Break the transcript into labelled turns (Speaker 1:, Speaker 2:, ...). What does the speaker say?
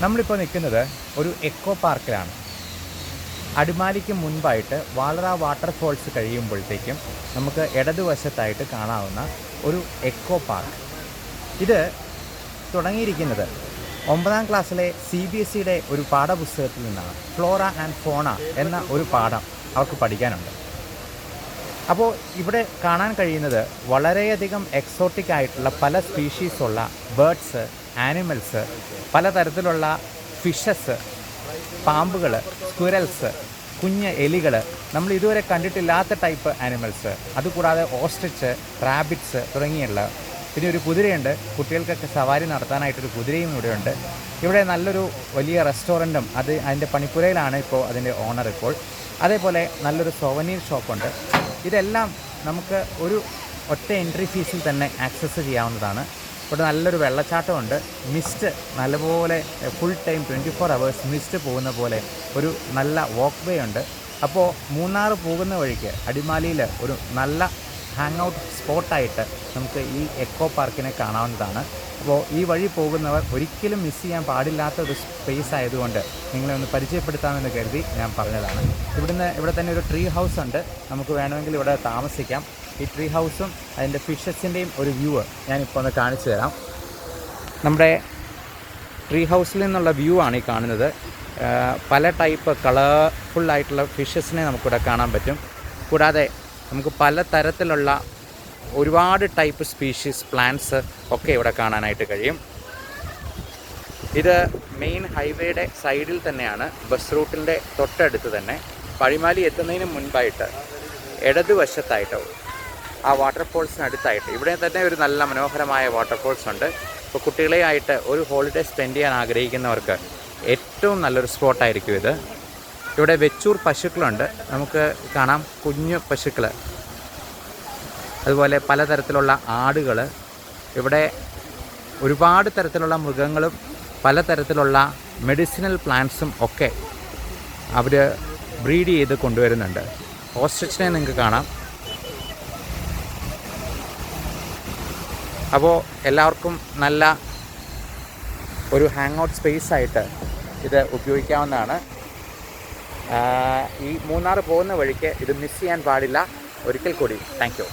Speaker 1: നമ്മളിപ്പോൾ നിൽക്കുന്നത് ഒരു എക്കോ പാർക്കിലാണ്. അടിമാലിക്ക് മുൻപായിട്ട് വാളറ വാട്ടർഫോൾസ് കഴിയുമ്പോഴത്തേക്കും നമുക്ക് ഇടതുവശത്തായിട്ട് കാണാവുന്ന ഒരു എക്കോ പാർക്ക്. ഇത് തുടങ്ങിയിരിക്കുന്നത് 9ാം ക്ലാസ്സിലെ CBSEയുടെ ഒരു പാഠപുസ്തകത്തിൽ നിന്നാണ്. ഫ്ലോറ ആൻഡ് ഫോണ എന്ന ഒരു പാഠം അവർക്ക് പഠിക്കാനുണ്ട്. അപ്പോൾ ഇവിടെ കാണാൻ കഴിയുന്നത് വളരെയധികം എക്സോട്ടിക് ആയിട്ടുള്ള പല സ്പീഷീസുള്ള ബേർഡ്സ്, ആനിമൽസ്, പലതരത്തിലുള്ള ഫിഷസ്, പാമ്പുകൾ, സ്ക്വിറൽസ്, കുഞ്ഞ് എലികൾ, നമ്മൾ ഇതുവരെ കണ്ടിട്ടില്ലാത്ത ടൈപ്പ് ആനിമൽസ്, അതുകൂടാതെ ഓസ്ട്രിച്ച്, റാബിറ്റ്സ് തുടങ്ങിയുള്ള. പിന്നെ ഒരു കുതിരയുണ്ട്, കുട്ടികൾക്കൊക്കെ സവാരി നടത്താനായിട്ടൊരു കുതിരയും ഇവിടെയുണ്ട്. ഇവിടെ നല്ലൊരു വലിയ റെസ്റ്റോറൻറ്റും അതിൻ്റെ പണിപ്പുരയിലാണ് ഇപ്പോൾ അതിൻ്റെ ഓണർ ഇപ്പോൾ. അതേപോലെ നല്ലൊരു സോവനീർ ഷോപ്പുണ്ട്. ഇതെല്ലാം നമുക്ക് ഒരു ഒറ്റ എൻട്രി ഫീസിൽ തന്നെ ആക്സസ് ചെയ്യാവുന്നതാണ്. ഇവിടെ നല്ലൊരു വെള്ളച്ചാട്ടമുണ്ട്. മിസ്റ്റ് നല്ലപോലെ ഫുൾ ടൈം 24 hours മിസ്റ്റ് പോകുന്ന പോലെ ഒരു നല്ല വാക്ക് വേ ഉണ്ട്. അപ്പോൾ മൂന്നാർ പോകുന്ന വഴിക്ക് അടിമാലിയിൽ ഒരു നല്ല ഹാങ് ഔട്ട് സ്പോട്ടായിട്ട് നമുക്ക് ഈ എക്കോ പാർക്കിനെ കാണാവുന്നതാണ്. അപ്പോൾ ഈ വഴി പോകുന്നവർ ഒരിക്കലും മിസ് ചെയ്യാൻ പാടില്ലാത്ത ഒരു സ്പേസ് ആയതുകൊണ്ട് നിങ്ങളെ ഒന്ന് പരിചയപ്പെടുത്താമെന്ന് കരുതി ഞാൻ പറഞ്ഞതാണ്. ഇവിടെ തന്നെ ഒരു ട്രീ ഹൗസ് ഉണ്ട്. നമുക്ക് വേണമെങ്കിൽ ഇവിടെ താമസിക്കാം. ഈ ട്രീ ഹൗസും അതിൻ്റെ ഫിഷസിൻ്റെയും ഒരു വ്യൂ ഞാനിപ്പോൾ ഒന്ന് കാണിച്ചു തരാം. നമ്മുടെ ട്രീ ഹൗസിൽ നിന്നുള്ള വ്യൂ ആണ് ഈ കാണുന്നത്. പല ടൈപ്പ് കളർഫുള്ളായിട്ടുള്ള ഫിഷസിനെ നമുക്കിവിടെ കാണാൻ പറ്റും. കൂടാതെ നമുക്ക് പല തരത്തിലുള്ള ഒരുപാട് ടൈപ്പ് സ്പീഷീസ് പ്ലാന്റ്സ് ഒക്കെ ഇവിടെ കാണാനായിട്ട് കഴിയും. ഇത് മെയിൻ ഹൈവേയുടെ സൈഡിൽ തന്നെയാണ്, ബസ് റൂട്ടിൻ്റെ തൊട്ടടുത്ത് തന്നെ. അടിമാലി എത്തുന്നതിന് മുൻപായിട്ട് ഇടതുവശത്തായിട്ടോ ആ വാട്ടർഫോൾസിനടുത്തായിട്ട് ഇവിടെ തന്നെ ഒരു നല്ല മനോഹരമായ വാട്ടർഫോൾസ് ഉണ്ട്. ഇപ്പോൾ കുട്ടികളെയായിട്ട് ഒരു ഹോളിഡേ സ്പെൻഡ് ചെയ്യാൻ ആഗ്രഹിക്കുന്നവർക്ക് ഏറ്റവും നല്ലൊരു സ്പോട്ടായിരിക്കും ഇത്. ഇവിടെ വെച്ചൂർ പശുക്കളുണ്ട്, നമുക്ക് കാണാം, കുഞ്ഞു പശുക്കൾ. അതുപോലെ പലതരത്തിലുള്ള ആടുകൾ. ഇവിടെ ഒരുപാട് തരത്തിലുള്ള മൃഗങ്ങളും പലതരത്തിലുള്ള മെഡിസിനൽ പ്ലാന്റ്സും ഒക്കെ അവർ ബ്രീഡ് ചെയ്ത് കൊണ്ടുവരുന്നുണ്ട്. ഓസ്ട്രിച്ചിനെ നിങ്ങൾക്ക് കാണാം. അപ്പോൾ എല്ലാവർക്കും നല്ല ഒരു ഹാങ് ഔട്ട് സ്പേസ് ആയിട്ട് ഇത് ഉപയോഗിക്കാവുന്നതാണ്. ഈ മൂന്നാർ പോകുന്ന വഴിക്ക് ഇത് മിസ് ചെയ്യാൻ പാടില്ല. ഒരിക്കൽ കൂടി താങ്ക് യു.